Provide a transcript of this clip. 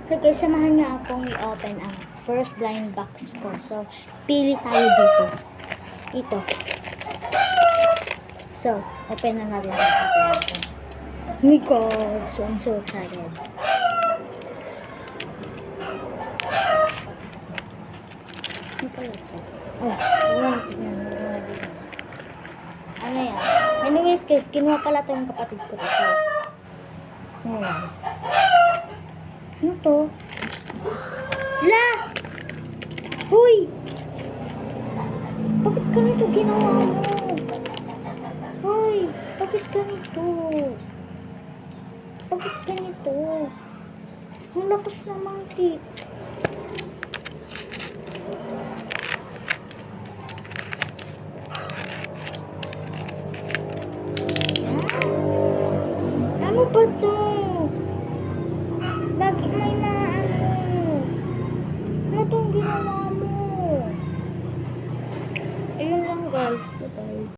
Okay guys, samahan niyo akong i-open ang first blind box ko. So, pili tayo dito. Ito. So, open na natin natin. Oh my God! So, I'm so excited. Ano pala ito? Ano yan? Anyways guys, kinuha pala ito yung kapatid ko. So, ayan. Ano to? La! Huy! Bakit ganito ginawa mo? Huy! Bakit ganito? Bakit ganito? Ang lakas naman, Kit.